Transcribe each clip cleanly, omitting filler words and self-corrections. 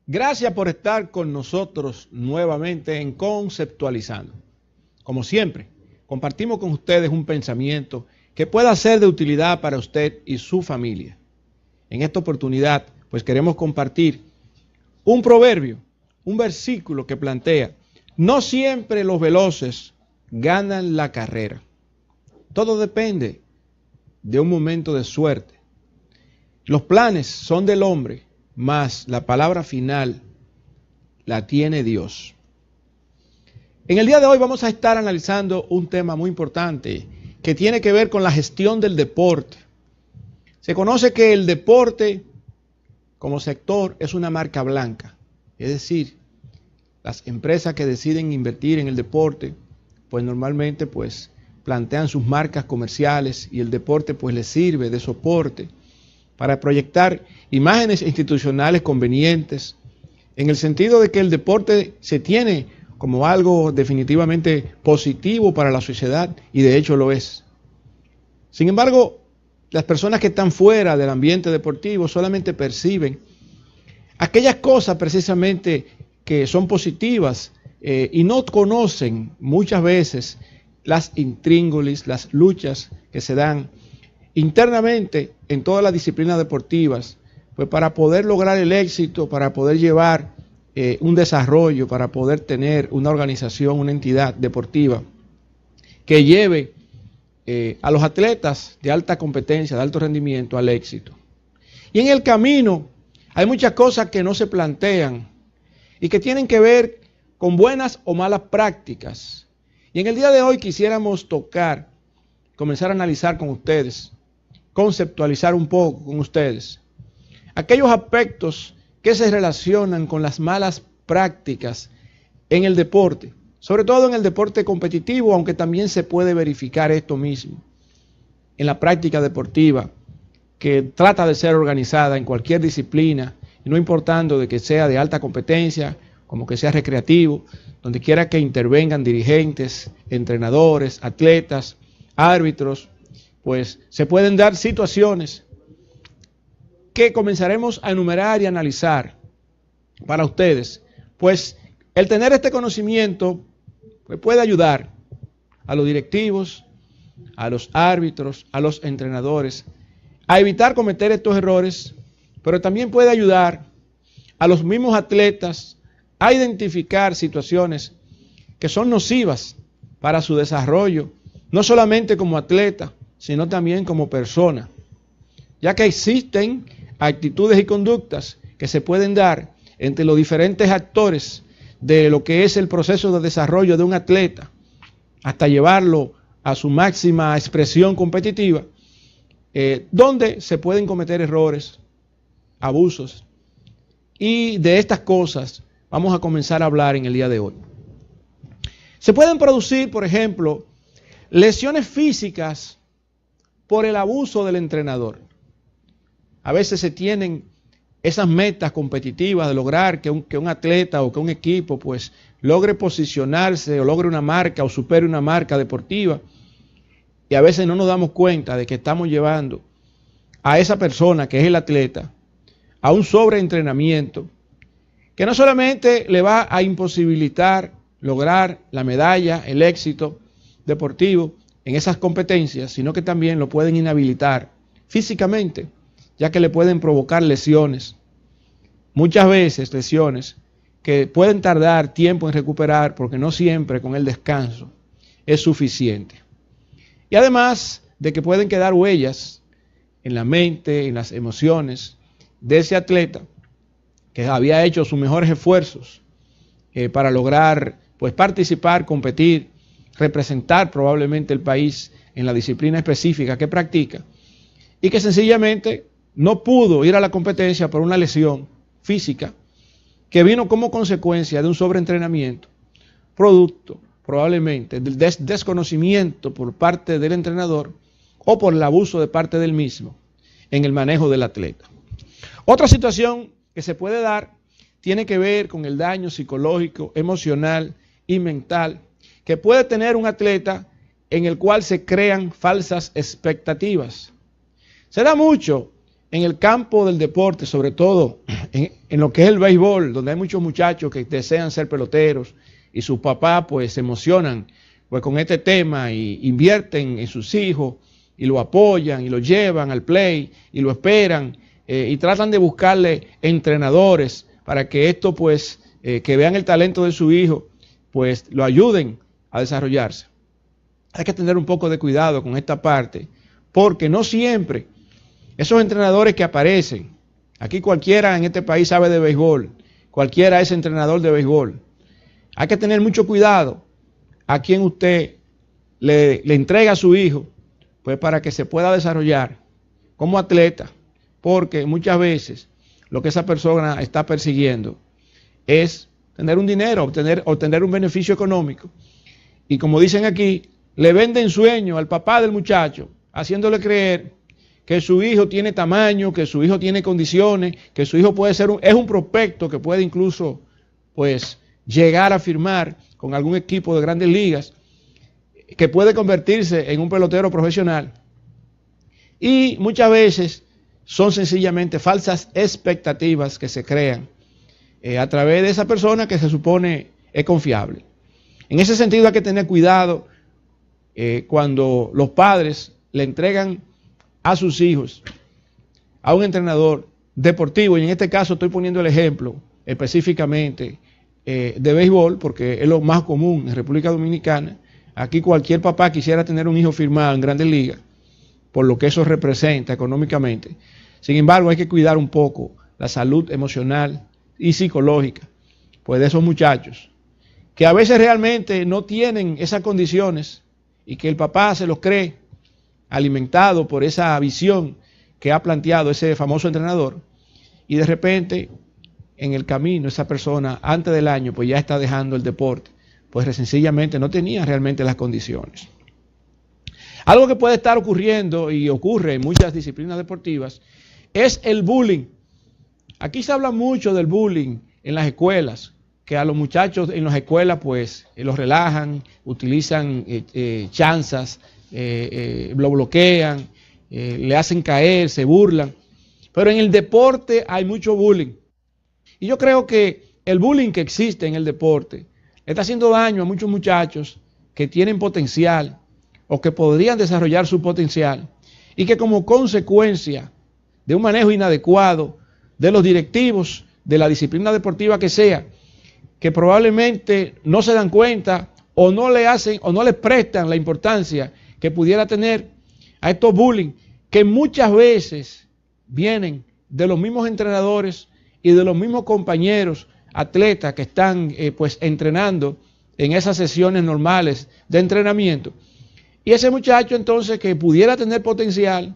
Gracias por estar con nosotros nuevamente en Conceptualizando. Como siempre, compartimos con ustedes un pensamiento que pueda ser de utilidad para usted y su familia. En esta oportunidad, pues queremos compartir un proverbio, un versículo que plantea: no siempre los veloces ganan la carrera. Todo depende de un momento de suerte. Los planes son del hombre, mas la palabra final la tiene Dios. En el día de hoy vamos a estar analizando un tema muy importante que tiene que ver con la gestión del deporte. Se conoce que el deporte como sector es una marca blanca, es decir, las empresas que deciden invertir en el deporte, pues normalmente plantean sus marcas comerciales y el deporte pues les sirve de soporte para proyectar imágenes institucionales convenientes, en el sentido de que el deporte se tiene como algo definitivamente positivo para la sociedad, y de hecho lo es. Sin embargo, las personas que están fuera del ambiente deportivo solamente perciben aquellas cosas precisamente que son positivas y no conocen muchas veces las intríngulis, las luchas que se dan internamente en todas las disciplinas deportivas, pues para poder lograr el éxito, para poder llevar un desarrollo, para poder tener una organización, una entidad deportiva que lleve a los atletas de alta competencia, de alto rendimiento, al éxito. Y en el camino hay muchas cosas que no se plantean y que tienen que ver con buenas o malas prácticas. Y en el día de hoy quisiéramos comenzar a analizar con ustedes, conceptualizar un poco con ustedes aquellos aspectos que se relacionan con las malas prácticas en el deporte, sobre todo en el deporte competitivo, aunque también se puede verificar esto mismo en la práctica deportiva, que trata de ser organizada en cualquier disciplina, y no importando de que sea de alta competencia, como que sea recreativo, donde quiera que intervengan dirigentes, entrenadores, atletas, árbitros, pues se pueden dar situaciones que comenzaremos a enumerar y analizar para ustedes. Pues el tener este conocimiento pues puede ayudar a los directivos, a los árbitros, a los entrenadores, a evitar cometer estos errores, pero también puede ayudar a los mismos atletas a identificar situaciones que son nocivas para su desarrollo, no solamente como atleta, sino también como persona, ya que existen actitudes y conductas que se pueden dar entre los diferentes actores de lo que es el proceso de desarrollo de un atleta, hasta llevarlo a su máxima expresión competitiva, donde se pueden cometer errores, abusos, y de estas cosas vamos a comenzar a hablar en el día de hoy. Se pueden producir, por ejemplo, lesiones físicas por el abuso del entrenador. A veces se tienen esas metas competitivas de lograr que un atleta o que un equipo pues logre posicionarse o logre una marca o supere una marca deportiva, y a veces no nos damos cuenta de que estamos llevando a esa persona que es el atleta a un sobreentrenamiento que no solamente le va a imposibilitar lograr la medalla, el éxito deportivo en esas competencias, sino que también lo pueden inhabilitar físicamente, ya que le pueden provocar lesiones, muchas veces lesiones que pueden tardar tiempo en recuperar, porque no siempre con el descanso es suficiente. Y además de que pueden quedar huellas en la mente, en las emociones de ese atleta que había hecho sus mejores esfuerzos para lograr pues participar, competir, representar probablemente el país en la disciplina específica que practica, y que sencillamente no pudo ir a la competencia por una lesión física que vino como consecuencia de un sobreentrenamiento, producto probablemente del desconocimiento por parte del entrenador o por el abuso de parte del mismo en el manejo del atleta. Otra situación que se puede dar tiene que ver con el daño psicológico, emocional y mental que puede tener un atleta en el cual se crean falsas expectativas. Se da mucho en el campo del deporte, sobre todo en lo que es el béisbol, donde hay muchos muchachos que desean ser peloteros y sus papás pues se emocionan pues con este tema y invierten en sus hijos y lo apoyan y lo llevan al play y lo esperan y tratan de buscarle entrenadores para que esto pues que vean el talento de su hijo pues lo ayuden a desarrollarse. Hay que tener un poco de cuidado con esta parte porque no siempre esos entrenadores que aparecen, aquí cualquiera en este país sabe de béisbol, cualquiera es entrenador de béisbol. Hay que tener mucho cuidado a quien usted le entrega a su hijo, pues para que se pueda desarrollar como atleta, porque muchas veces lo que esa persona está persiguiendo es tener un dinero, obtener un beneficio económico. Y como dicen aquí, le venden sueño al papá del muchacho, haciéndole creer que su hijo tiene tamaño, que su hijo tiene condiciones, que su hijo puede ser es un prospecto que puede incluso pues llegar a firmar con algún equipo de grandes ligas, que puede convertirse en un pelotero profesional. Y muchas veces son sencillamente falsas expectativas que se crean a través de esa persona que se supone es confiable. En ese sentido hay que tener cuidado cuando los padres le entregan a sus hijos a un entrenador deportivo, y en este caso estoy poniendo el ejemplo específicamente de béisbol, porque es lo más común en República Dominicana. Aquí cualquier papá quisiera tener un hijo firmado en Grandes Ligas, por lo que eso representa económicamente. Sin embargo, hay que cuidar un poco la salud emocional y psicológica pues de esos muchachos, que a veces realmente no tienen esas condiciones y que el papá se los cree, alimentado por esa visión que ha planteado ese famoso entrenador, y de repente en el camino esa persona antes del año pues ya está dejando el deporte, pues sencillamente no tenía realmente las condiciones. Algo que puede estar ocurriendo y ocurre en muchas disciplinas deportivas es el bullying. Aquí se habla mucho del bullying en las escuelas, que a los muchachos en las escuelas pues los relajan, utilizan chanzas, lo bloquean, le hacen caer, se burlan. Pero en el deporte hay mucho bullying. Y yo creo que el bullying que existe en el deporte le está haciendo daño a muchos muchachos que tienen potencial o que podrían desarrollar su potencial y que como consecuencia de un manejo inadecuado de los directivos de la disciplina deportiva que sea, que probablemente no se dan cuenta o no le hacen o no les prestan la importancia que pudiera tener a estos bullying, que muchas veces vienen de los mismos entrenadores y de los mismos compañeros atletas que están pues entrenando en esas sesiones normales de entrenamiento. Y ese muchacho entonces que pudiera tener potencial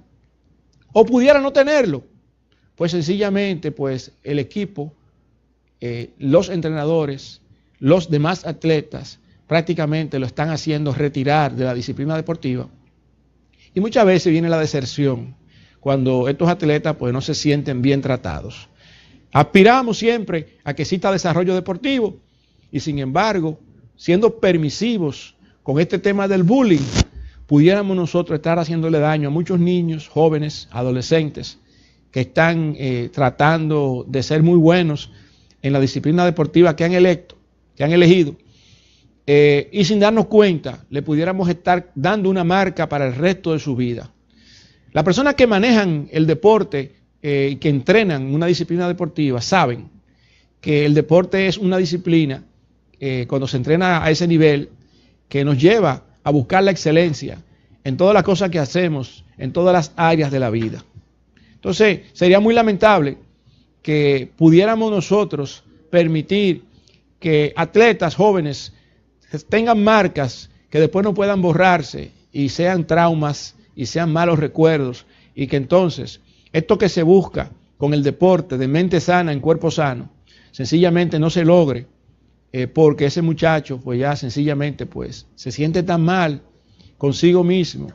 o pudiera no tenerlo, pues sencillamente pues el equipo, los entrenadores, los demás atletas prácticamente lo están haciendo retirar de la disciplina deportiva. Y muchas veces viene la deserción cuando estos atletas pues no se sienten bien tratados. Aspiramos siempre a que exista desarrollo deportivo y sin embargo, siendo permisivos con este tema del bullying, pudiéramos nosotros estar haciéndole daño a muchos niños, jóvenes, adolescentes que están tratando de ser muy buenos en la disciplina deportiva que han elegido, y sin darnos cuenta le pudiéramos estar dando una marca para el resto de su vida. Las personas que manejan el deporte y que entrenan una disciplina deportiva saben que el deporte es una disciplina, cuando se entrena a ese nivel, que nos lleva a buscar la excelencia en todas las cosas que hacemos, en todas las áreas de la vida. Entonces, sería muy lamentable que pudiéramos nosotros permitir que atletas jóvenes tengan marcas que después no puedan borrarse y sean traumas y sean malos recuerdos, y que entonces esto que se busca con el deporte de mente sana en cuerpo sano, sencillamente no se logre, porque ese muchacho pues ya sencillamente pues se siente tan mal consigo mismo,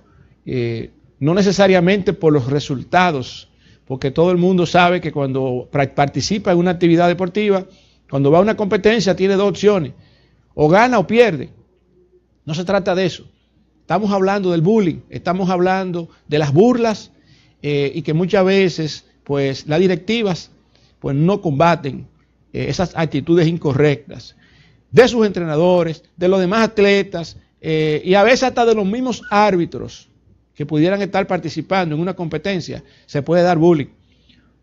no necesariamente por los resultados, porque todo el mundo sabe que cuando participa en una actividad deportiva, cuando va a una competencia tiene dos opciones, o gana o pierde. No se trata de eso. Estamos hablando del bullying, estamos hablando de las burlas y que muchas veces pues las directivas pues no combaten esas actitudes incorrectas de sus entrenadores, de los demás atletas y a veces hasta de los mismos árbitros que pudieran estar participando en una competencia, se puede dar bullying.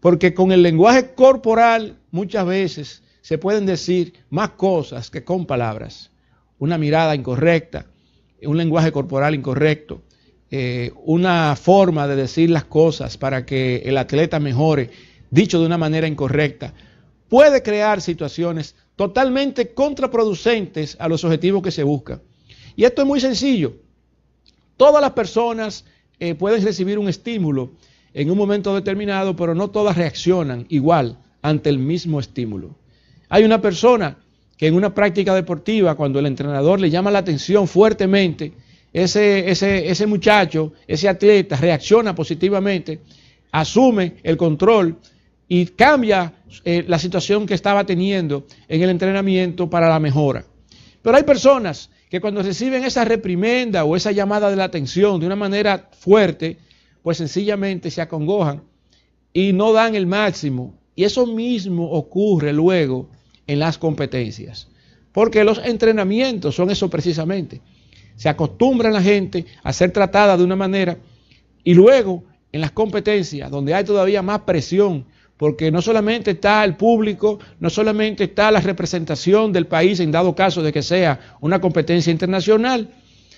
Porque con el lenguaje corporal muchas veces se pueden decir más cosas que con palabras. Una mirada incorrecta, un lenguaje corporal incorrecto, una forma de decir las cosas para que el atleta mejore, dicho de una manera incorrecta, puede crear situaciones totalmente contraproducentes a los objetivos que se buscan. Y esto es muy sencillo. Todas las personas pueden recibir un estímulo en un momento determinado, pero no todas reaccionan igual ante el mismo estímulo. Hay una persona que en una práctica deportiva, cuando el entrenador le llama la atención fuertemente, ese muchacho, ese atleta reacciona positivamente, asume el control y cambia la situación que estaba teniendo en el entrenamiento para la mejora. Pero hay personas que cuando reciben esa reprimenda o esa llamada de la atención de una manera fuerte, pues sencillamente se acongojan y no dan el máximo. Y eso mismo ocurre luego en las competencias. Porque los entrenamientos son eso precisamente. Se acostumbra la gente a ser tratada de una manera y luego en las competencias donde hay todavía más presión, porque no solamente está el público, no solamente está la representación del país en dado caso de que sea una competencia internacional,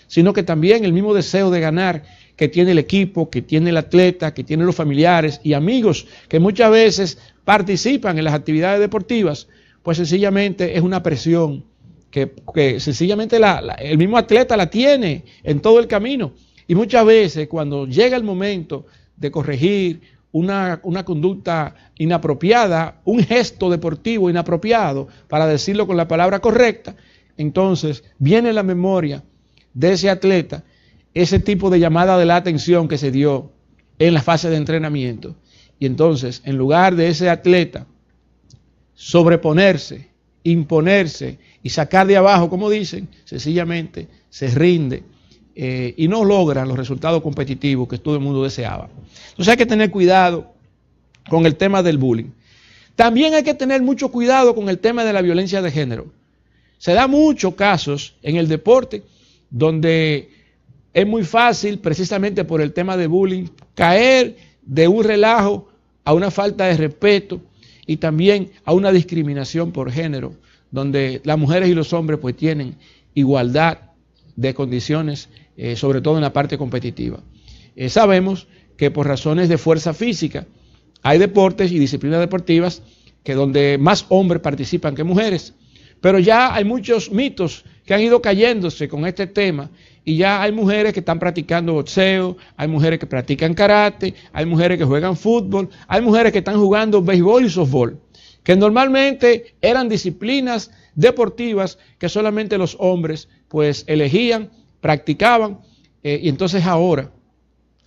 sino que también el mismo deseo de ganar que tiene el equipo, que tiene el atleta, que tiene los familiares y amigos que muchas veces participan en las actividades deportivas, pues sencillamente es una presión que sencillamente el mismo atleta la tiene en todo el camino. Y muchas veces cuando llega el momento de corregir una conducta inapropiada, un gesto deportivo inapropiado, para decirlo con la palabra correcta, entonces viene en la memoria de ese atleta ese tipo de llamada de la atención que se dio en la fase de entrenamiento. Y entonces, en lugar de ese atleta sobreponerse, imponerse y sacar de abajo, como dicen, sencillamente se rinde y no logra los resultados competitivos que todo el mundo deseaba. Entonces hay que tener cuidado con el tema del bullying. También hay que tener mucho cuidado con el tema de la violencia de género. Se da muchos casos en el deporte donde es muy fácil, precisamente por el tema de bullying, caer de un relajo a una falta de respeto y también a una discriminación por género, donde las mujeres y los hombres pues tienen igualdad de condiciones, sobre todo en la parte competitiva. Sabemos que por razones de fuerza física hay deportes y disciplinas deportivas que donde más hombres participan que mujeres, pero ya hay muchos mitos que han ido cayéndose con este tema y ya hay mujeres que están practicando boxeo, hay mujeres que practican karate, hay mujeres que juegan fútbol, hay mujeres que están jugando béisbol y softball, que normalmente eran disciplinas deportivas que solamente los hombres pues elegían, practicaban y entonces ahora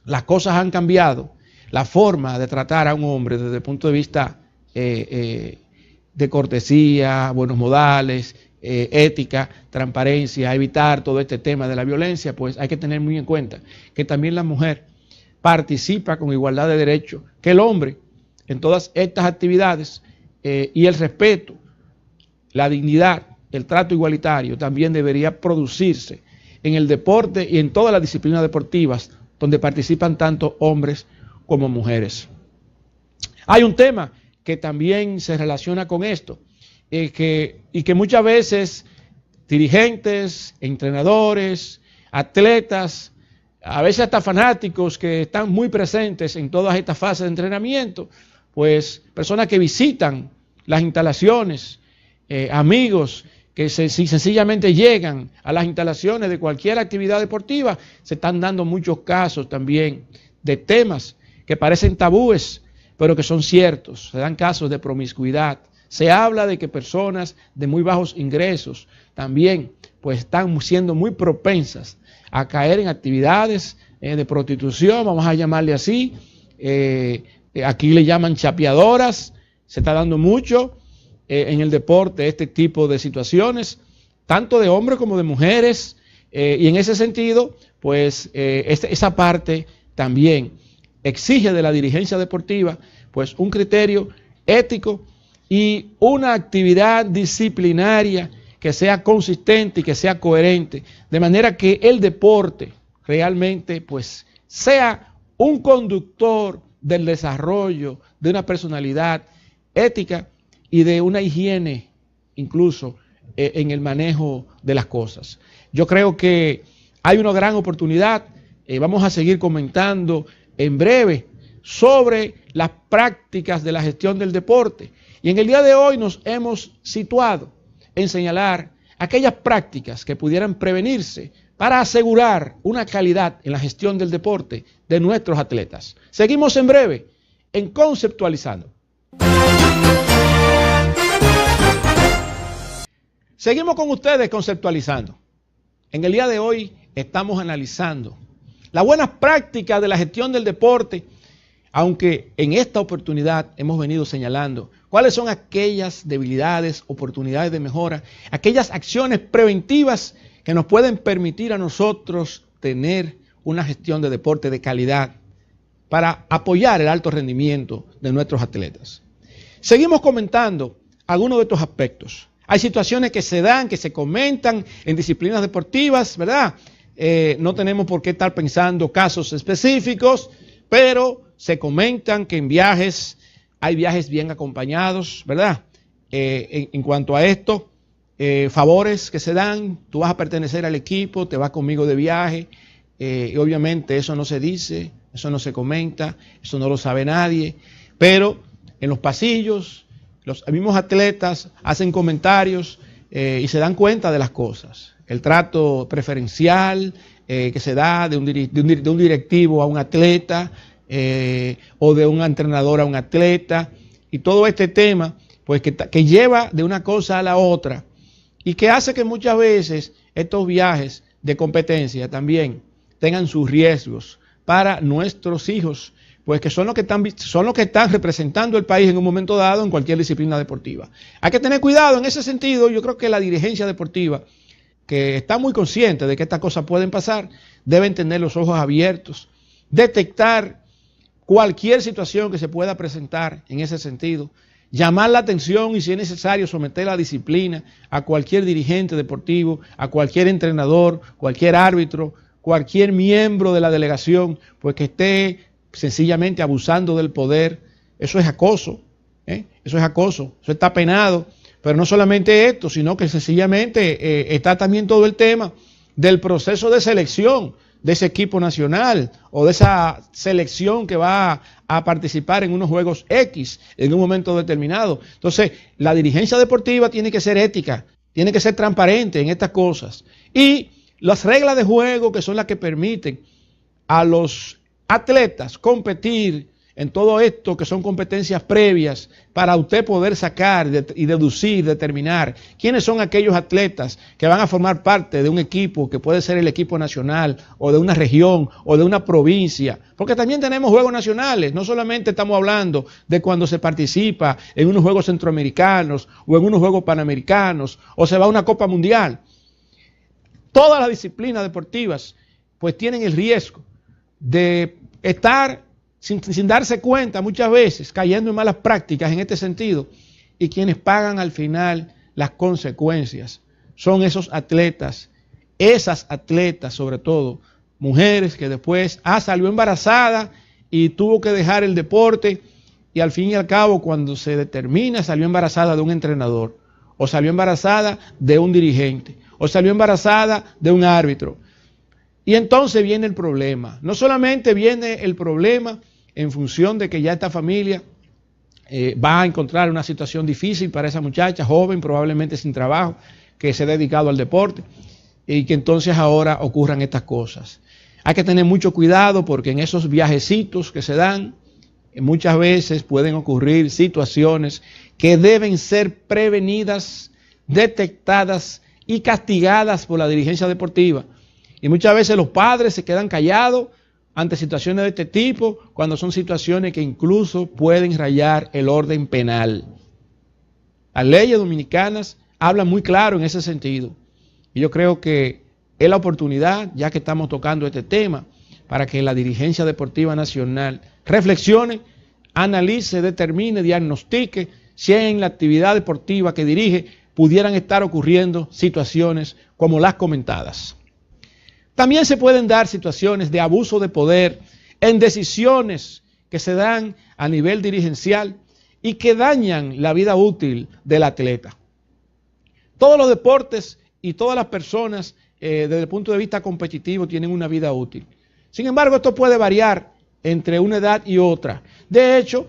las cosas han cambiado. La forma de tratar a un hombre desde el punto de vista de cortesía, buenos modales, ética, transparencia, evitar todo este tema de la violencia, pues hay que tener muy en cuenta que también la mujer participa con igualdad de derechos que el hombre en todas estas actividades y el respeto, la dignidad, el trato igualitario también debería producirse en el deporte y en todas las disciplinas deportivas donde participan tanto hombres como mujeres. Hay un tema que también se relaciona con esto y que muchas veces dirigentes, entrenadores, atletas, a veces hasta fanáticos que están muy presentes en todas estas fases de entrenamiento, pues personas que visitan las instalaciones, amigos que sencillamente llegan a las instalaciones de cualquier actividad deportiva, se están dando muchos casos también de temas que parecen tabúes, pero que son ciertos. Se dan casos de promiscuidad. Se habla de que personas de muy bajos ingresos también pues están siendo muy propensas a caer en actividades de prostitución, vamos a llamarle así. Aquí le llaman chapeadoras. Se está dando mucho en el deporte este tipo de situaciones, tanto de hombres como de mujeres. Y en ese sentido, pues esa parte también exige de la dirigencia deportiva pues un criterio ético y una actividad disciplinaria que sea consistente y que sea coherente, de manera que el deporte realmente pues sea un conductor del desarrollo de una personalidad ética y de una higiene incluso en el manejo de las cosas. Yo creo que hay una gran oportunidad, vamos a seguir comentando en breve sobre las prácticas de la gestión del deporte. Y en el día de hoy nos hemos situado en señalar aquellas prácticas que pudieran prevenirse para asegurar una calidad en la gestión del deporte de nuestros atletas. Seguimos en breve en Conceptualizando. Seguimos con ustedes conceptualizando. En el día de hoy estamos analizando las buenas prácticas de la gestión del deporte, aunque en esta oportunidad hemos venido señalando cuáles son aquellas debilidades, oportunidades de mejora, aquellas acciones preventivas que nos pueden permitir a nosotros tener una gestión de deporte de calidad para apoyar el alto rendimiento de nuestros atletas. Seguimos comentando algunos de estos aspectos. Hay situaciones que se dan, que se comentan en disciplinas deportivas, ¿verdad? No tenemos por qué estar pensando casos específicos, pero se comentan que en viajes, hay viajes bien acompañados, ¿verdad? En cuanto a esto, favores que se dan, tú vas a pertenecer al equipo, te vas conmigo de viaje, y obviamente eso no se dice, eso no se comenta, eso no lo sabe nadie, pero en los pasillos, los mismos atletas hacen comentarios y se dan cuenta de las cosas. El trato preferencial que se da de un directivo a un atleta o de un entrenador a un atleta, y todo este tema pues que lleva de una cosa a la otra y que hace que muchas veces estos viajes de competencia también tengan sus riesgos para nuestros hijos, pues que son los que están representando el país en un momento dado en cualquier disciplina deportiva. Hay que tener cuidado en ese sentido. Yo creo que la dirigencia deportiva, que está muy consciente de que estas cosas pueden pasar, deben tener los ojos abiertos, detectar cualquier situación que se pueda presentar en ese sentido, llamar la atención y, si es necesario, someter la disciplina a cualquier dirigente deportivo, a cualquier entrenador, cualquier árbitro, cualquier miembro de la delegación, pues que esté sencillamente abusando del poder. Eso es acoso, eso es acoso, eso está penado. Pero no solamente esto, sino que sencillamente está también todo el tema del proceso de selección de ese equipo nacional o de esa selección que va a participar en unos juegos X en un momento determinado. Entonces, la dirigencia deportiva tiene que ser ética, tiene que ser transparente en estas cosas. Y las reglas de juego, que son las que permiten a los atletas competir en todo esto, que son competencias previas, para usted poder sacar y deducir, determinar quiénes son aquellos atletas que van a formar parte de un equipo, que puede ser el equipo nacional, o de una región, o de una provincia, porque también tenemos juegos nacionales. No solamente estamos hablando de cuando se participa en unos juegos centroamericanos, o en unos juegos panamericanos, o se va a una Copa Mundial. Todas las disciplinas deportivas pues tienen el riesgo de estar sin darse cuenta, muchas veces cayendo en malas prácticas en este sentido, y quienes pagan al final las consecuencias son esos atletas, esas atletas sobre todo, mujeres que después salió embarazada y tuvo que dejar el deporte, y al fin y al cabo, cuando se determina, salió embarazada de un entrenador, o salió embarazada de un dirigente, o salió embarazada de un árbitro. Y entonces viene el problema. No solamente viene el problema en función de que ya esta familia va a encontrar una situación difícil para esa muchacha, joven, probablemente sin trabajo, que se ha dedicado al deporte, y que entonces ahora ocurran estas cosas. Hay que tener mucho cuidado, porque en esos viajecitos que se dan, muchas veces pueden ocurrir situaciones que deben ser prevenidas, detectadas y castigadas por la dirigencia deportiva. Y muchas veces los padres se quedan callados ante situaciones de este tipo, cuando son situaciones que incluso pueden rayar el orden penal. Las leyes dominicanas hablan muy claro en ese sentido. Y yo creo que es la oportunidad, ya que estamos tocando este tema, para que la dirigencia deportiva nacional reflexione analice, determine, diagnostique si en la actividad deportiva que dirige pudieran estar ocurriendo situaciones como las comentadas. También se pueden dar situaciones de abuso de poder en decisiones que se dan a nivel dirigencial y que dañan la vida útil del atleta. Todos los deportes y todas las personas desde el punto de vista competitivo tienen una vida útil. Sin embargo, esto puede variar entre una edad y otra. De hecho,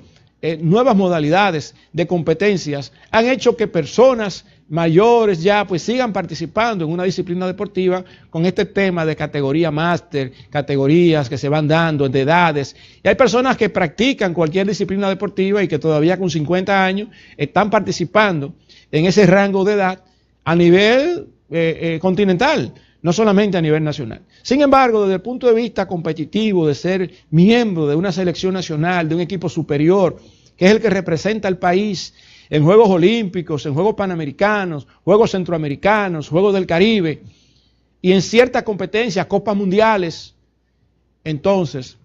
nuevas modalidades de competencias han hecho que personas mayores ya pues sigan participando en una disciplina deportiva con este tema de categoría máster, categorías que se van dando de edades. Y hay personas que practican cualquier disciplina deportiva y que todavía con 50 años están participando en ese rango de edad a nivel continental, no solamente a nivel nacional. Sin embargo, desde el punto de vista competitivo, de ser miembro de una selección nacional, de un equipo superior, que es el que representa al país en Juegos Olímpicos, en Juegos Panamericanos, Juegos Centroamericanos, Juegos del Caribe, y en ciertas competencias, Copas Mundiales, entonces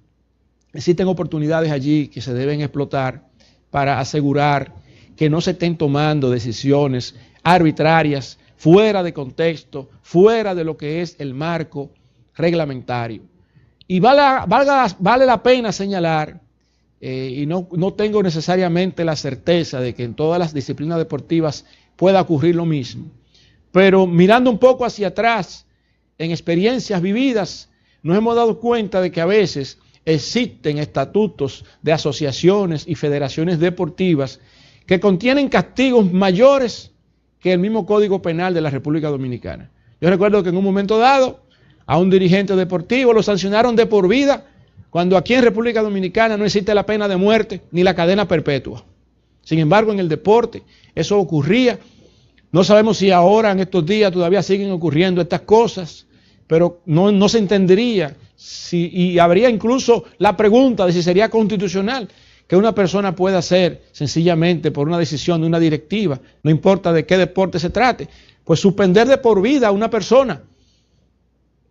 existen oportunidades allí que se deben explotar para asegurar que no se estén tomando decisiones arbitrarias, fuera de contexto, fuera de lo que es el marco reglamentario. Y vale la pena señalar, y no tengo necesariamente la certeza de que en todas las disciplinas deportivas pueda ocurrir lo mismo, pero mirando un poco hacia atrás, en experiencias vividas, nos hemos dado cuenta de que a veces existen estatutos de asociaciones y federaciones deportivas que contienen castigos mayores que el mismo Código Penal de la República Dominicana. Yo recuerdo que en un momento dado a un dirigente deportivo lo sancionaron de por vida, cuando aquí en República Dominicana no existe la pena de muerte ni la cadena perpetua. Sin embargo, en el deporte eso ocurría. No sabemos si ahora, en estos días, todavía siguen ocurriendo estas cosas, pero no se entendería y habría incluso la pregunta de si sería constitucional que una persona pueda hacer sencillamente por una decisión de una directiva, no importa de qué deporte se trate, pues suspender de por vida a una persona,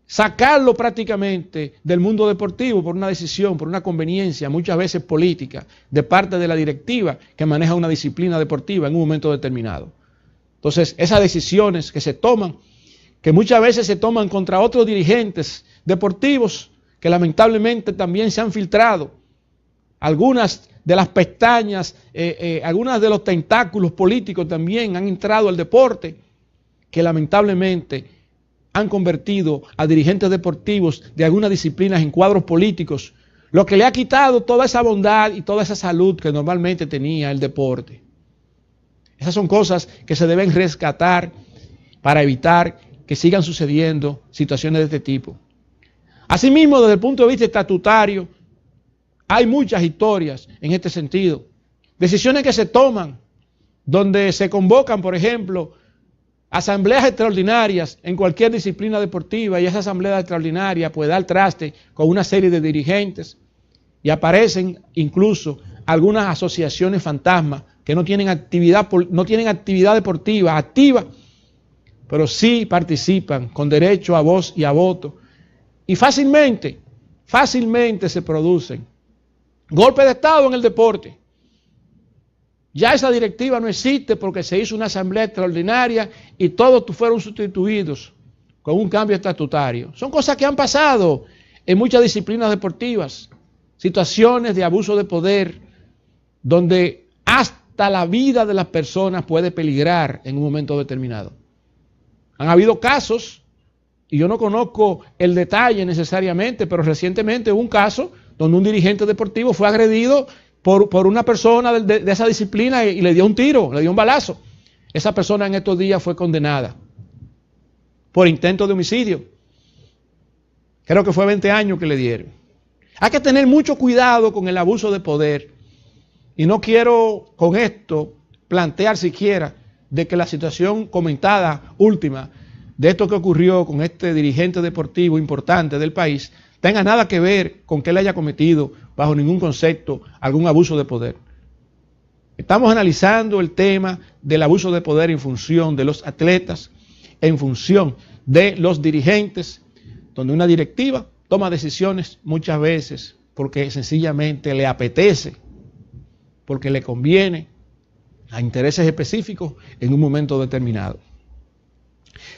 sacarlo prácticamente del mundo deportivo por una decisión, por una conveniencia, muchas veces política, de parte de la directiva que maneja una disciplina deportiva en un momento determinado. Entonces, esas decisiones que se toman, que muchas veces se toman contra otros dirigentes deportivos, que lamentablemente también se han filtrado, algunas de las pestañas, algunos de los tentáculos políticos también han entrado al deporte, que lamentablemente han convertido a dirigentes deportivos de algunas disciplinas en cuadros políticos, lo que le ha quitado toda esa bondad y toda esa salud que normalmente tenía el deporte. Esas son cosas que se deben rescatar para evitar que sigan sucediendo situaciones de este tipo. Asimismo, desde el punto de vista estatutario, hay muchas historias en este sentido. Decisiones que se toman, donde se convocan, por ejemplo, asambleas extraordinarias en cualquier disciplina deportiva, y esa asamblea extraordinaria puede dar traste con una serie de dirigentes, y aparecen incluso algunas asociaciones fantasmas que no tienen actividad deportiva activa, pero sí participan con derecho a voz y a voto, y fácilmente se producen golpe de Estado en el deporte. Ya esa directiva no existe porque se hizo una asamblea extraordinaria y todos fueron sustituidos con un cambio estatutario. Son cosas que han pasado en muchas disciplinas deportivas, situaciones de abuso de poder, donde hasta la vida de las personas puede peligrar en un momento determinado. Han habido casos, y yo no conozco el detalle necesariamente, pero recientemente hubo un caso donde un dirigente deportivo fue agredido por una persona de esa disciplina y le dio un tiro, le dio un balazo. Esa persona en estos días fue condenada por intento de homicidio. Creo que fue 20 años que le dieron. Hay que tener mucho cuidado con el abuso de poder. Y no quiero con esto plantear siquiera de que la situación comentada última de esto que ocurrió con este dirigente deportivo importante del país tenga nada que ver con que él haya cometido bajo ningún concepto algún abuso de poder. Estamos analizando el tema del abuso de poder en función de los atletas, en función de los dirigentes, donde una directiva toma decisiones muchas veces porque sencillamente le apetece porque le conviene a intereses específicos en un momento determinado.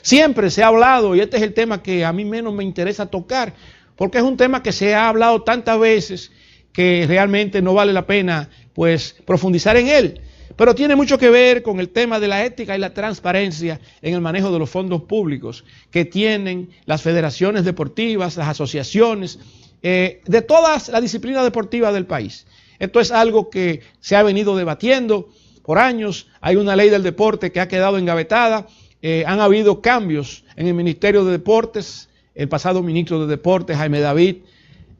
Siempre se ha hablado, y este es el tema que a mí menos me interesa tocar, porque es un tema que se ha hablado tantas veces que realmente no vale la pena pues profundizar en él. Pero tiene mucho que ver con el tema de la ética y la transparencia en el manejo de los fondos públicos que tienen las federaciones deportivas, las asociaciones, de todas las disciplinas deportivas del país. Esto es algo que se ha venido debatiendo por años. Hay una ley del deporte que ha quedado engavetada. Han habido cambios en el Ministerio de Deportes. El pasado ministro de Deportes, Jaime David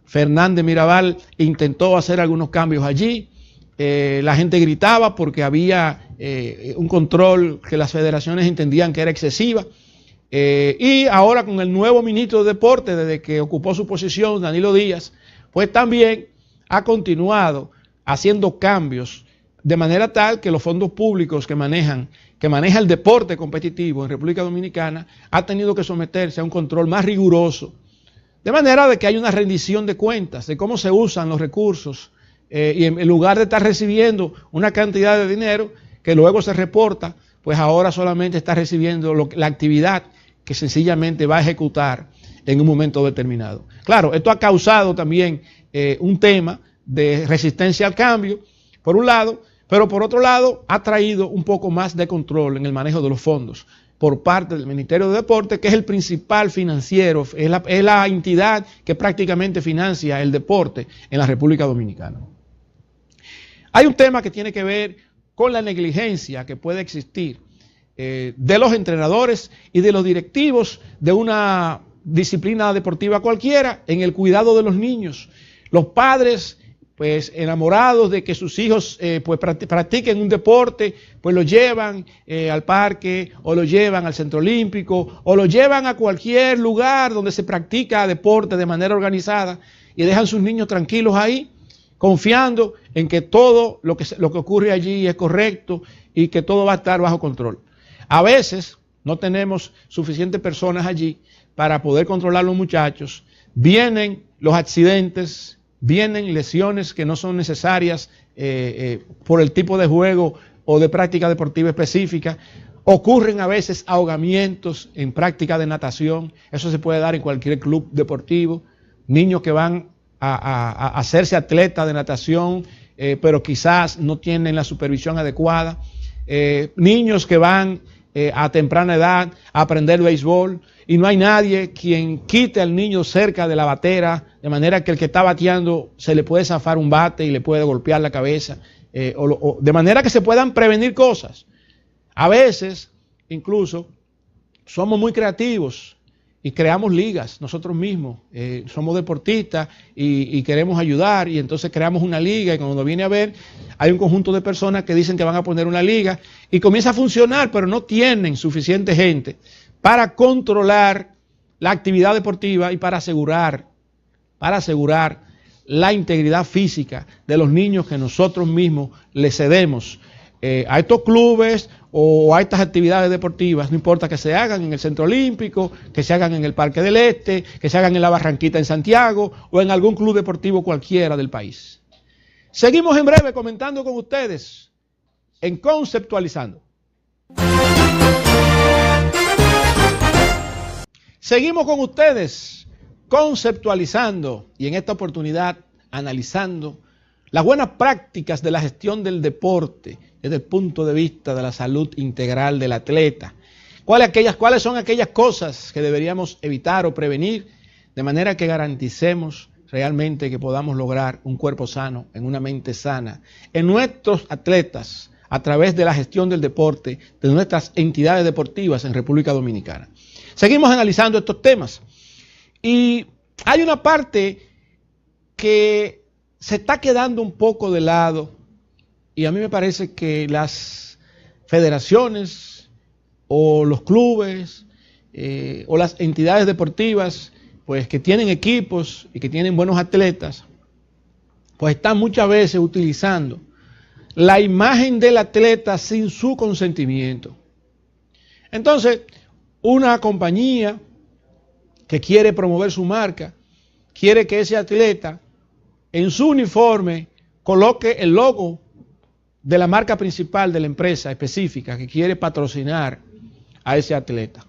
Fernández Mirabal, intentó hacer algunos cambios allí. La gente gritaba porque había un control que las federaciones entendían que era excesiva. Y ahora con el nuevo ministro de Deportes, desde que ocupó su posición, Danilo Díaz, pues también ha continuado haciendo cambios de manera tal que los fondos públicos que maneja el deporte competitivo en República Dominicana ha tenido que someterse a un control más riguroso, de manera de que hay una rendición de cuentas de cómo se usan los recursos y en lugar de estar recibiendo una cantidad de dinero que luego se reporta, pues ahora solamente está recibiendo la actividad que sencillamente va a ejecutar en un momento determinado. Claro, esto ha causado también un tema de resistencia al cambio, por un lado, pero por otro lado ha traído un poco más de control en el manejo de los fondos por parte del Ministerio de Deportes, que es el principal financiero, es la entidad que prácticamente financia el deporte en la República Dominicana. Hay un tema que tiene que ver con la negligencia que puede existir de los entrenadores y de los directivos de una disciplina deportiva cualquiera en el cuidado de los niños. Los padres, pues enamorados de que sus hijos pues practiquen un deporte, pues los llevan al parque o los llevan al Centro Olímpico o los llevan a cualquier lugar donde se practica deporte de manera organizada y dejan sus niños tranquilos ahí, confiando en que todo lo que ocurre allí es correcto y que todo va a estar bajo control. A veces no tenemos suficientes personas allí para poder controlar a los muchachos. Vienen los accidentes, vienen lesiones que no son necesarias por el tipo de juego o de práctica deportiva específica. Ocurren a veces ahogamientos en práctica de natación. Eso se puede dar en cualquier club deportivo. Niños que van a hacerse atletas de natación, pero quizás no tienen la supervisión adecuada. Niños que van a temprana edad a aprender béisbol y no hay nadie quien quite al niño cerca de la batera, de manera que el que está bateando se le puede zafar un bate y le puede golpear la cabeza, de manera que se puedan prevenir cosas. A veces, incluso, somos muy creativos y creamos ligas nosotros mismos. Somos deportistas y queremos ayudar y entonces creamos una liga y cuando viene a ver hay un conjunto de personas que dicen que van a poner una liga y comienza a funcionar, pero no tienen suficiente gente para controlar la actividad deportiva y para asegurar la integridad física de los niños que nosotros mismos les cedemos a estos clubes o a estas actividades deportivas, no importa que se hagan en el Centro Olímpico, que se hagan en el Parque del Este, que se hagan en la Barranquita en Santiago o en algún club deportivo cualquiera del país. Seguimos en breve comentando con ustedes en Conceptualizando. Seguimos con ustedes conceptualizando y en esta oportunidad analizando las buenas prácticas de la gestión del deporte desde el punto de vista de la salud integral del atleta. ¿Cuáles son aquellas cosas que deberíamos evitar o prevenir de manera que garanticemos realmente que podamos lograr un cuerpo sano, en una mente sana, en nuestros atletas a través de la gestión del deporte de nuestras entidades deportivas en República Dominicana? Seguimos analizando estos temas y hay una parte que se está quedando un poco de lado y a mí me parece que las federaciones o los clubes o las entidades deportivas pues que tienen equipos y que tienen buenos atletas pues están muchas veces utilizando la imagen del atleta sin su consentimiento. Entonces, una compañía que quiere promover su marca, quiere que ese atleta en su uniforme coloque el logo de la marca principal de la empresa específica que quiere patrocinar a ese atleta.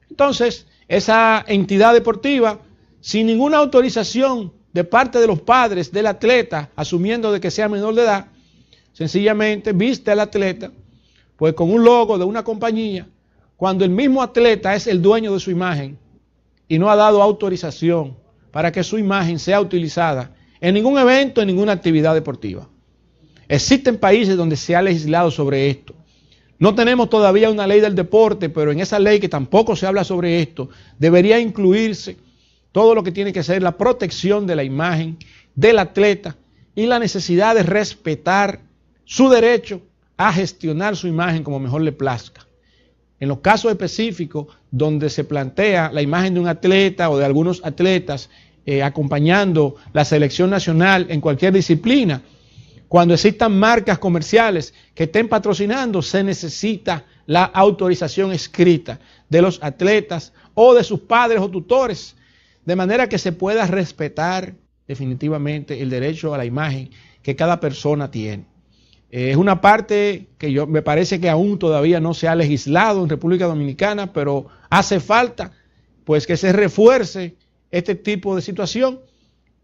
Entonces, esa entidad deportiva, sin ninguna autorización de parte de los padres del atleta, asumiendo de que sea menor de edad, sencillamente viste al atleta pues con un logo de una compañía, cuando el mismo atleta es el dueño de su imagen y no ha dado autorización para que su imagen sea utilizada en ningún evento, en ninguna actividad deportiva. Existen países donde se ha legislado sobre esto. No tenemos todavía una ley del deporte, pero en esa ley que tampoco se habla sobre esto, debería incluirse todo lo que tiene que ser la protección de la imagen del atleta y la necesidad de respetar su derecho a gestionar su imagen como mejor le plazca. En los casos específicos donde se plantea la imagen de un atleta o de algunos atletas acompañando la selección nacional en cualquier disciplina, cuando existan marcas comerciales que estén patrocinando, se necesita la autorización escrita de los atletas o de sus padres o tutores, de manera que se pueda respetar definitivamente el derecho a la imagen que cada persona tiene. Es una parte que me parece que aún todavía no se ha legislado en República Dominicana, pero hace falta pues que se refuerce este tipo de situación,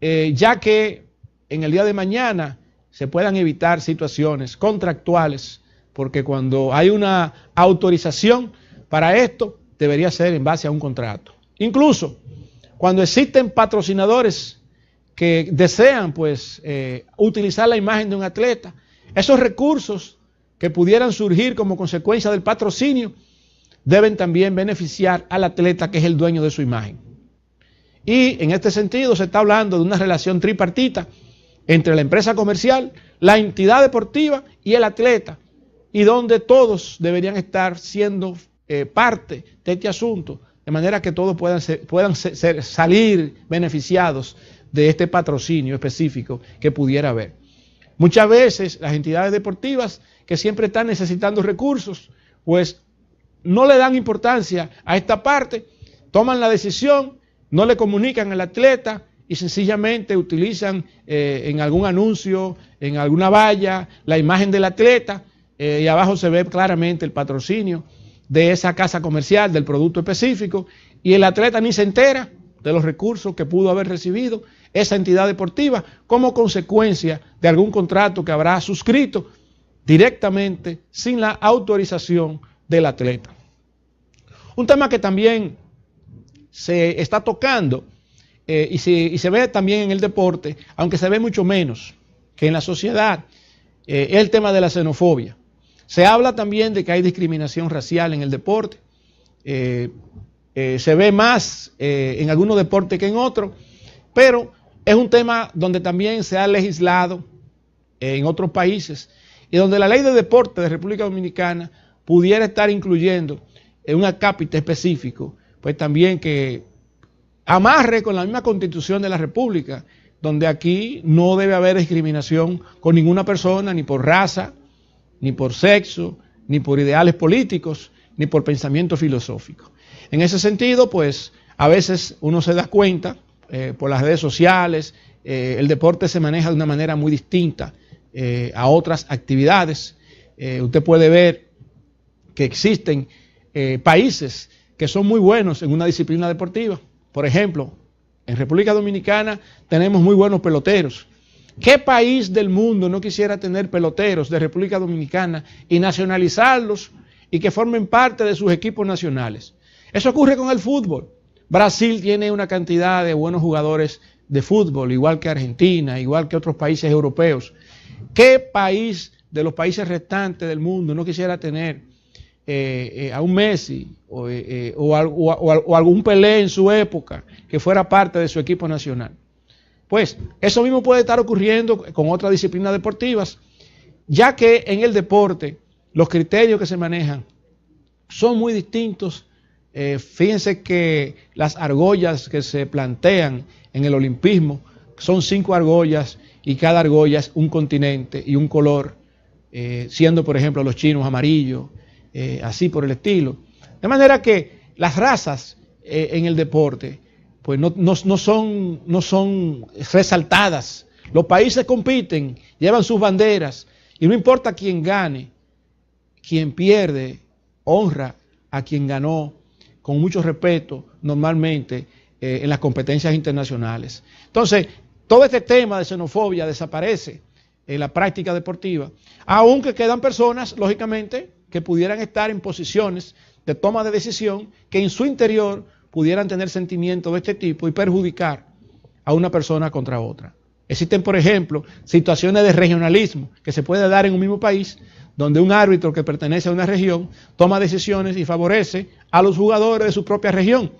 ya que en el día de mañana se puedan evitar situaciones contractuales, porque cuando hay una autorización para esto, debería ser en base a un contrato. Incluso cuando existen patrocinadores que desean pues utilizar la imagen de un atleta, esos recursos que pudieran surgir como consecuencia del patrocinio deben también beneficiar al atleta que es el dueño de su imagen. Y en este sentido se está hablando de una relación tripartita entre la empresa comercial, la entidad deportiva y el atleta, y donde todos deberían estar siendo parte de este asunto, de manera que todos puedan salir beneficiados de este patrocinio específico que pudiera haber. Muchas veces las entidades deportivas que siempre están necesitando recursos, pues no le dan importancia a esta parte, toman la decisión, no le comunican al atleta y sencillamente utilizan en algún anuncio, en alguna valla, la imagen del atleta y abajo se ve claramente el patrocinio de esa casa comercial, del producto específico, y el atleta ni se entera de los recursos que pudo haber recibido esa entidad deportiva como consecuencia de algún contrato que habrá suscrito directamente sin la autorización del atleta. Un tema que también se está tocando y se ve también en el deporte, aunque se ve mucho menos que en la sociedad, es el tema de la xenofobia. Se habla también de que hay discriminación racial en el deporte. Se ve más en algunos deportes que en otros, pero es un tema donde también se ha legislado en otros países y donde la ley de deporte de República Dominicana pudiera estar incluyendo en un acápite específico, pues también que amarre con la misma Constitución de la República, donde aquí no debe haber discriminación con ninguna persona, ni por raza, ni por sexo, ni por ideales políticos, ni por pensamiento filosófico. En ese sentido, pues a veces uno se da cuenta por las redes sociales, el deporte se maneja de una manera muy distinta a otras actividades. Usted puede ver que existen países que son muy buenos en una disciplina deportiva. Por ejemplo, en República Dominicana tenemos muy buenos peloteros. ¿Qué país del mundo no quisiera tener peloteros de República Dominicana y nacionalizarlos y que formen parte de sus equipos nacionales? Eso ocurre con el fútbol. Brasil tiene una cantidad de buenos jugadores de fútbol, igual que Argentina, igual que otros países europeos. ¿Qué país de los países restantes del mundo no quisiera tener a un Messi o algún Pelé en su época que fuera parte de su equipo nacional? Pues eso mismo puede estar ocurriendo con otras disciplinas deportivas, ya que en el deporte los criterios que se manejan son muy distintos. Fíjense que las argollas que se plantean en el olimpismo son 5 argollas y cada argolla es un continente y un color, siendo por ejemplo los chinos amarillos, así por el estilo. De manera que las razas en el deporte pues no son resaltadas. Los países compiten, llevan sus banderas Y no importa quién gane, quien pierde honra a quien ganó con mucho respeto normalmente en las competencias internacionales. Entonces, todo este tema de xenofobia desaparece en la práctica deportiva, aunque quedan personas, lógicamente, que pudieran estar en posiciones de toma de decisión que en su interior pudieran tener sentimientos de este tipo y perjudicar a una persona contra otra. Existen, por ejemplo, situaciones de regionalismo que se puede dar en un mismo país, donde un árbitro que pertenece a una región toma decisiones y favorece a los jugadores de su propia región.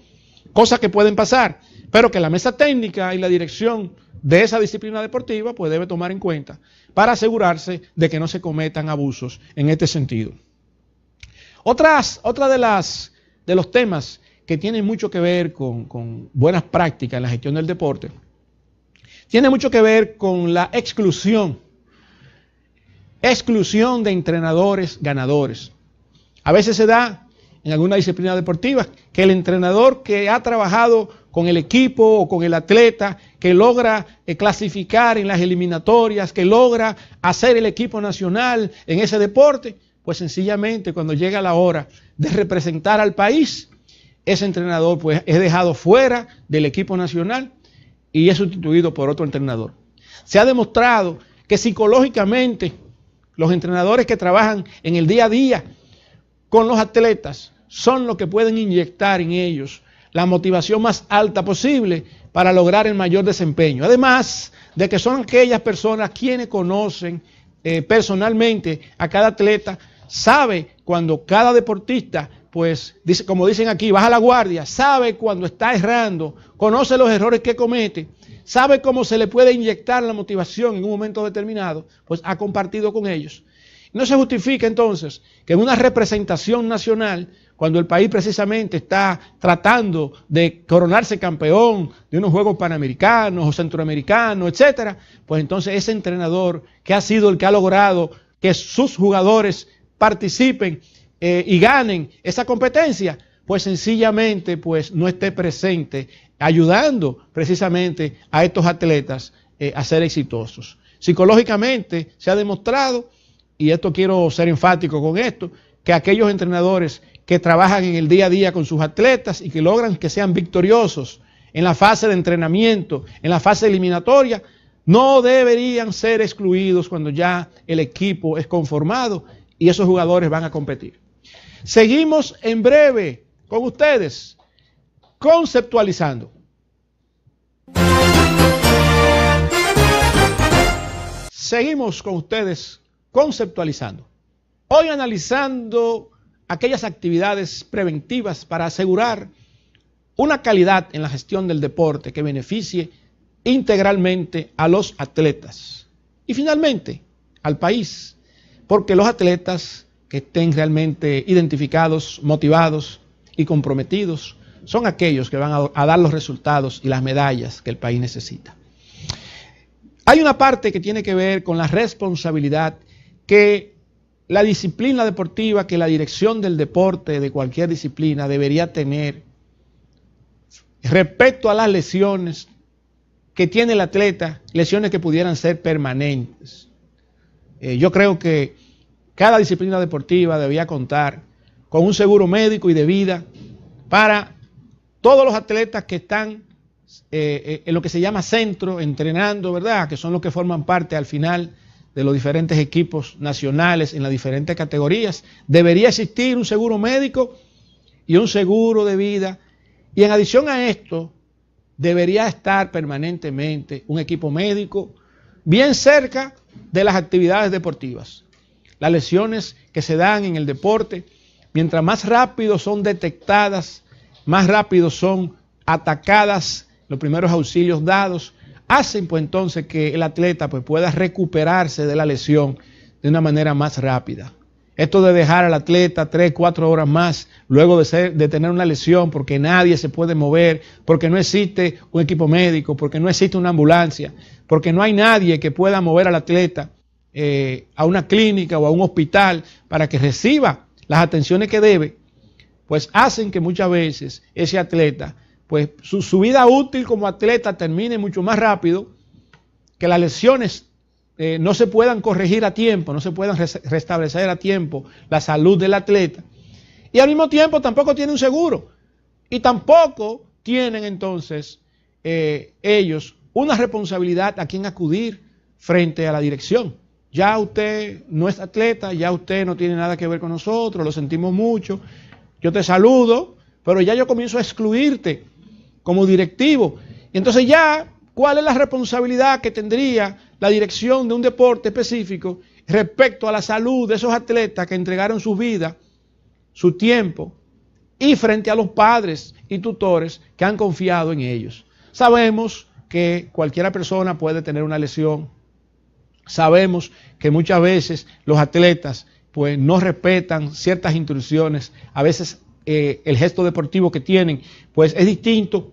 Cosas que pueden pasar, pero que la mesa técnica y la dirección de esa disciplina deportiva pues debe tomar en cuenta para asegurarse de que no se cometan abusos en este sentido. Otra de los temas que tienen mucho que ver con buenas prácticas en la gestión del deporte, tiene mucho que ver con la exclusión de entrenadores ganadores. A veces se da en alguna disciplina deportiva que el entrenador que ha trabajado con el equipo o con el atleta, que logra clasificar en las eliminatorias, que logra hacer el equipo nacional en ese deporte, pues sencillamente cuando llega la hora de representar al país, ese entrenador pues es dejado fuera del equipo nacional y es sustituido por otro entrenador. Se ha demostrado que psicológicamente los entrenadores que trabajan en el día a día con los atletas son los que pueden inyectar en ellos la motivación más alta posible para lograr el mayor desempeño. Además de que son aquellas personas quienes conocen personalmente a cada atleta, sabe cuando cada deportista, pues, dice, como dicen aquí, baja la guardia, sabe cuando está errando, conoce los errores que comete, sabe cómo se le puede inyectar la motivación en un momento determinado, pues ha compartido con ellos. No se justifica entonces que en una representación nacional, cuando el país precisamente está tratando de coronarse campeón de unos Juegos Panamericanos o Centroamericanos, etcétera, pues entonces ese entrenador que ha sido el que ha logrado que sus jugadores participen y ganen esa competencia, pues sencillamente pues no esté presente ayudando precisamente a estos atletas a ser exitosos. Psicológicamente se ha demostrado, y esto quiero ser enfático con esto, que aquellos entrenadores que trabajan en el día a día con sus atletas y que logran que sean victoriosos en la fase de entrenamiento, en la fase eliminatoria, no deberían ser excluidos cuando ya el equipo es conformado y esos jugadores van a competir. Seguimos en breve con ustedes, conceptualizando. Seguimos con ustedes, conceptualizando. Hoy analizando aquellas actividades preventivas para asegurar una calidad en la gestión del deporte que beneficie integralmente a los atletas y finalmente al país, porque los atletas que estén realmente identificados, motivados y comprometidos son aquellos que van a dar los resultados y las medallas que el país necesita. Hay una parte que tiene que ver con la responsabilidad que la disciplina deportiva, que la dirección del deporte de cualquier disciplina debería tener respecto a las lesiones que tiene el atleta, lesiones que pudieran ser permanentes. Yo creo que cada disciplina deportiva debía contar con un seguro médico y de vida para todos los atletas que están en lo que se llama centro, entrenando, ¿verdad? Que son los que forman parte al final de los diferentes equipos nacionales en las diferentes categorías. Debería existir un seguro médico y un seguro de vida. Y en adición a esto, debería estar permanentemente un equipo médico bien cerca de las actividades deportivas. Las lesiones que se dan en el deporte, mientras más rápido son detectadas, más rápido son atacadas, los primeros auxilios dados, hacen pues entonces que el atleta pues pueda recuperarse de la lesión de una manera más rápida. Esto de dejar al atleta 3, 4 horas más luego de tener una lesión porque nadie se puede mover, porque no existe un equipo médico, porque no existe una ambulancia, porque no hay nadie que pueda mover al atleta a una clínica o a un hospital para que reciba las atenciones que debe, pues hacen que muchas veces ese atleta, pues su vida útil como atleta termine mucho más rápido, que las lesiones no se puedan corregir a tiempo, no se puedan restablecer a tiempo la salud del atleta. Y al mismo tiempo tampoco tiene un seguro. Y tampoco tienen entonces ellos una responsabilidad a quien acudir frente a la dirección. Ya usted no es atleta, ya usted no tiene nada que ver con nosotros, lo sentimos mucho, yo te saludo, pero ya yo comienzo a excluirte como directivo. Y entonces ya, ¿cuál es la responsabilidad que tendría la dirección de un deporte específico respecto a la salud de esos atletas que entregaron su vida, su tiempo, y frente a los padres y tutores que han confiado en ellos? Sabemos que cualquier persona puede tener una lesión. Sabemos que muchas veces los atletas pues no respetan ciertas instrucciones. A veces el gesto deportivo que tienen pues es distinto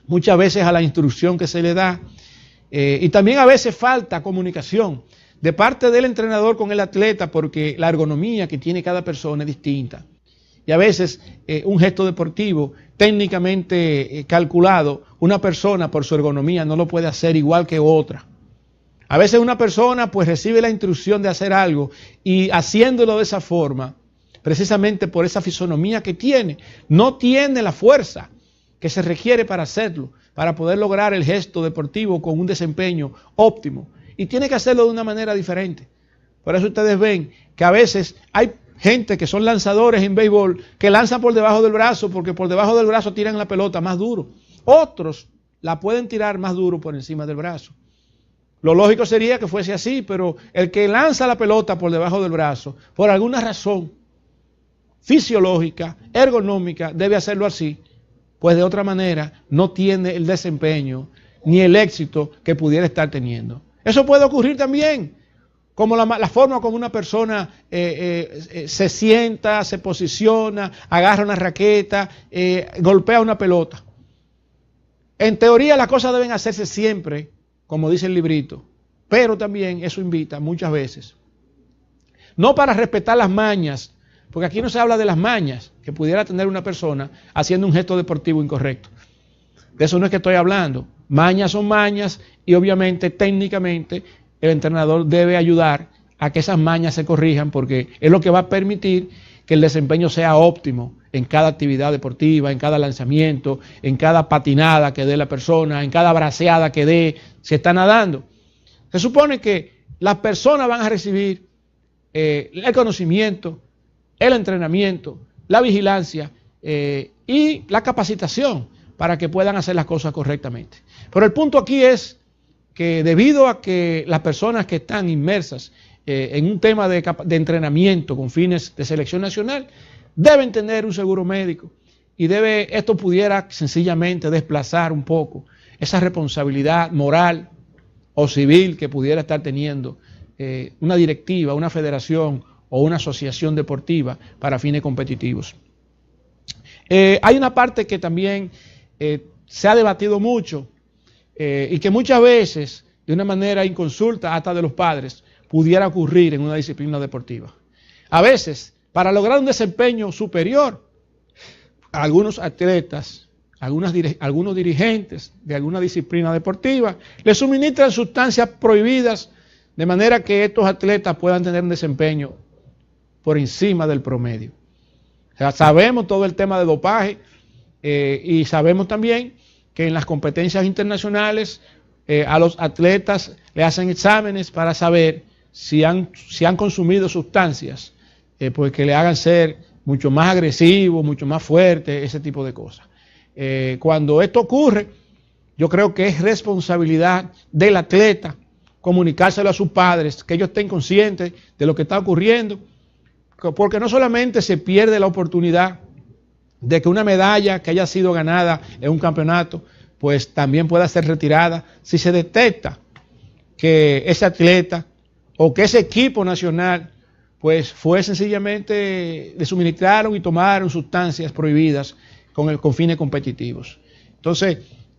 muchas veces a la instrucción que se le da. Y también a veces falta comunicación de parte del entrenador con el atleta, porque la ergonomía que tiene cada persona es distinta. Y a veces un gesto deportivo técnicamente calculado, una persona por su ergonomía no lo puede hacer igual que otra. A veces una persona pues recibe la instrucción de hacer algo y haciéndolo de esa forma, precisamente por esa fisonomía que tiene, no tiene la fuerza que se requiere para hacerlo, para poder lograr el gesto deportivo con un desempeño óptimo. Y tiene que hacerlo de una manera diferente. Por eso ustedes ven que a veces hay gente que son lanzadores en béisbol que lanzan por debajo del brazo porque por debajo del brazo tiran la pelota más duro. Otros la pueden tirar más duro por encima del brazo. Lo lógico sería que fuese así, pero el que lanza la pelota por debajo del brazo, por alguna razón fisiológica, ergonómica, debe hacerlo así, pues de otra manera no tiene el desempeño ni el éxito que pudiera estar teniendo. Eso puede ocurrir también, como la forma como una persona se sienta, se posiciona, agarra una raqueta, golpea una pelota. En teoría las cosas deben hacerse siempre como dice el librito, pero también eso invita muchas veces, no para respetar las mañas, porque aquí no se habla de las mañas que pudiera tener una persona haciendo un gesto deportivo incorrecto. De eso no es que estoy hablando. Mañas son mañas y obviamente técnicamente el entrenador debe ayudar a que esas mañas se corrijan, porque es lo que va a permitir que el desempeño sea óptimo en cada actividad deportiva, en cada lanzamiento, en cada patinada que dé la persona, en cada braceada que dé, si está nadando. Se supone que las personas van a recibir el conocimiento, el entrenamiento, la vigilancia y la capacitación para que puedan hacer las cosas correctamente. Pero el punto aquí es que debido a que las personas que están inmersas en un tema de entrenamiento con fines de selección nacional deben tener un seguro médico y esto pudiera sencillamente desplazar un poco esa responsabilidad moral o civil que pudiera estar teniendo una directiva, una federación o una asociación deportiva para fines competitivos. Hay una parte que también se ha debatido mucho y que muchas veces, de una manera inconsulta hasta de los padres, pudiera ocurrir en una disciplina deportiva. A veces, para lograr un desempeño superior, algunos atletas, algunos dirigentes de alguna disciplina deportiva les suministran sustancias prohibidas de manera que estos atletas puedan tener un desempeño por encima del promedio. O sea, sabemos todo el tema de dopaje y sabemos también que en las competencias internacionales a los atletas le hacen exámenes para saber si han consumido sustancias pues que le hagan ser mucho más agresivo, mucho más fuerte, ese tipo de cosas. Cuando esto ocurre, yo creo que es responsabilidad del atleta comunicárselo a sus padres, que ellos estén conscientes de lo que está ocurriendo, porque no solamente se pierde la oportunidad de que una medalla que haya sido ganada en un campeonato, pues también pueda ser retirada si se detecta que ese atleta o que ese equipo nacional pues fue sencillamente, le suministraron y tomaron sustancias prohibidas con fines competitivos. Entonces,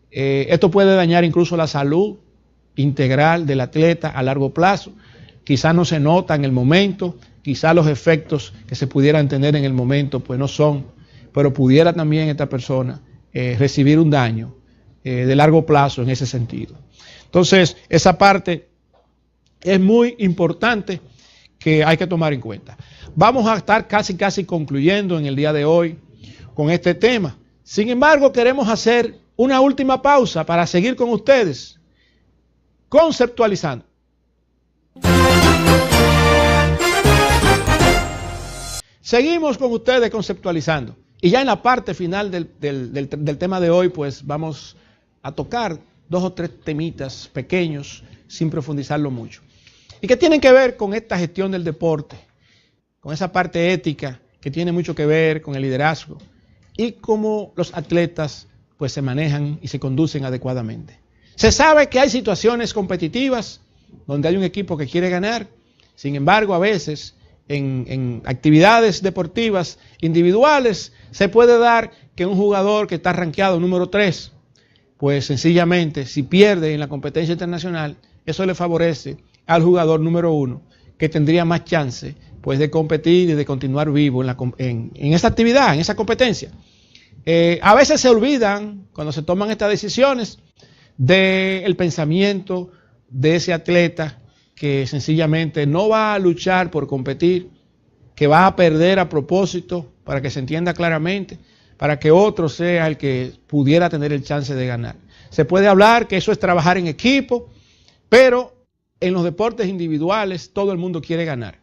esto puede dañar incluso la salud integral del atleta a largo plazo. Quizás no se nota en el momento, quizás los efectos que se pudieran tener en el momento pues no son, pero pudiera también esta persona recibir un daño de largo plazo en ese sentido. Entonces, esa parte es muy importante que hay que tomar en cuenta. Vamos a estar casi concluyendo en el día de hoy con este tema. Sin embargo, queremos hacer una última pausa para seguir con ustedes, conceptualizando. Seguimos con ustedes conceptualizando. Y ya en la parte final del tema de hoy, pues vamos a tocar 2 o 3 temitas pequeños, sin profundizarlo mucho. Y que tienen que ver con esta gestión del deporte, con esa parte ética que tiene mucho que ver con el liderazgo y cómo los atletas pues se manejan y se conducen adecuadamente. Se sabe que hay situaciones competitivas donde hay un equipo que quiere ganar, sin embargo a veces en actividades deportivas individuales se puede dar que un jugador que está rankeado número 3, pues sencillamente si pierde en la competencia internacional, eso le favorece al jugador número 1, que tendría más chance pues de competir y de continuar vivo en esa actividad, en esa competencia. A veces se olvidan, cuando se toman estas decisiones, del pensamiento de ese atleta que sencillamente no va a luchar por competir, que va a perder a propósito, para que se entienda claramente, para que otro sea el que pudiera tener el chance de ganar. Se puede hablar que eso es trabajar en equipo, pero en los deportes individuales todo el mundo quiere ganar.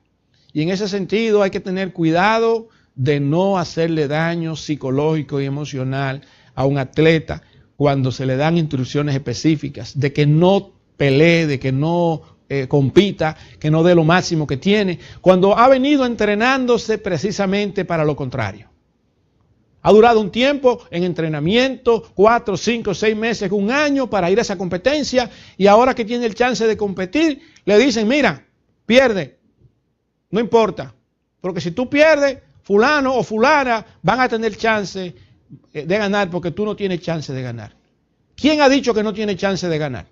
Y en ese sentido hay que tener cuidado de no hacerle daño psicológico y emocional a un atleta cuando se le dan instrucciones específicas de que no pelee, de que no compita, que no dé lo máximo que tiene, cuando ha venido entrenándose precisamente para lo contrario. Ha durado un tiempo en entrenamiento, 4, 5, 6 meses, 1 año para ir a esa competencia, y ahora que tiene el chance de competir, le dicen, mira, pierde, no importa, porque si tú pierdes, fulano o fulana van a tener chance de ganar porque tú no tienes chance de ganar. ¿Quién ha dicho que no tiene chance de ganar?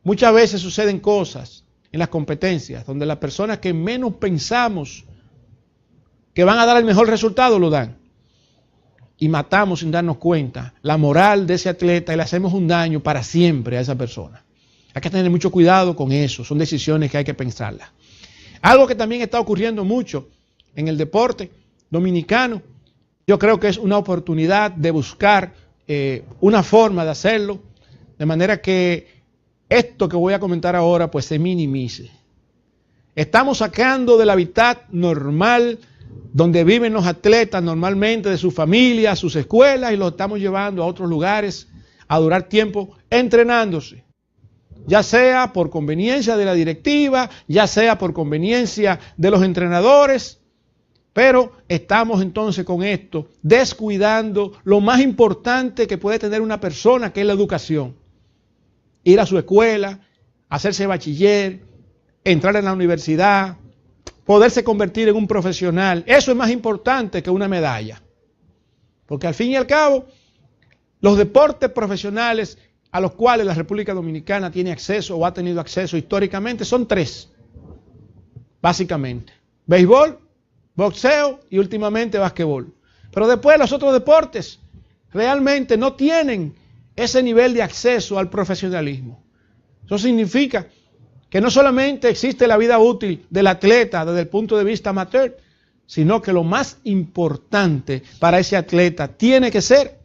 Muchas veces suceden cosas en las competencias donde las personas que menos pensamos que van a dar el mejor resultado lo dan. Y matamos sin darnos cuenta la moral de ese atleta y le hacemos un daño para siempre a esa persona. Hay que tener mucho cuidado con eso, son decisiones que hay que pensarlas. Algo que también está ocurriendo mucho en el deporte dominicano, yo creo que es una oportunidad de buscar una forma de hacerlo, de manera que esto que voy a comentar ahora pues se minimice. Estamos sacando del hábitat normal donde viven los atletas normalmente, de su familia, sus escuelas, y los estamos llevando a otros lugares a durar tiempo entrenándose. Ya sea por conveniencia de la directiva, ya sea por conveniencia de los entrenadores, pero estamos entonces con esto descuidando lo más importante que puede tener una persona, que es la educación. Ir a su escuela, hacerse bachiller, entrar en la universidad, poderse convertir en un profesional. Eso es más importante que una medalla. Porque al fin y al cabo, los deportes profesionales a los cuales la República Dominicana tiene acceso o ha tenido acceso históricamente son 3, básicamente. Béisbol, boxeo y últimamente basquetbol. Pero después los otros deportes realmente no tienen ese nivel de acceso al profesionalismo. Eso significa que no solamente existe la vida útil del atleta desde el punto de vista amateur, sino que lo más importante para ese atleta tiene que ser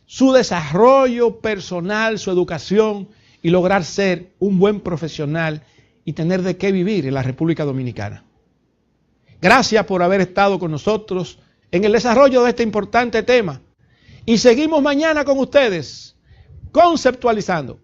su desarrollo personal, su educación y lograr ser un buen profesional y tener de qué vivir en la República Dominicana. Gracias por haber estado con nosotros en el desarrollo de este importante tema. Y seguimos mañana con ustedes, conceptualizando.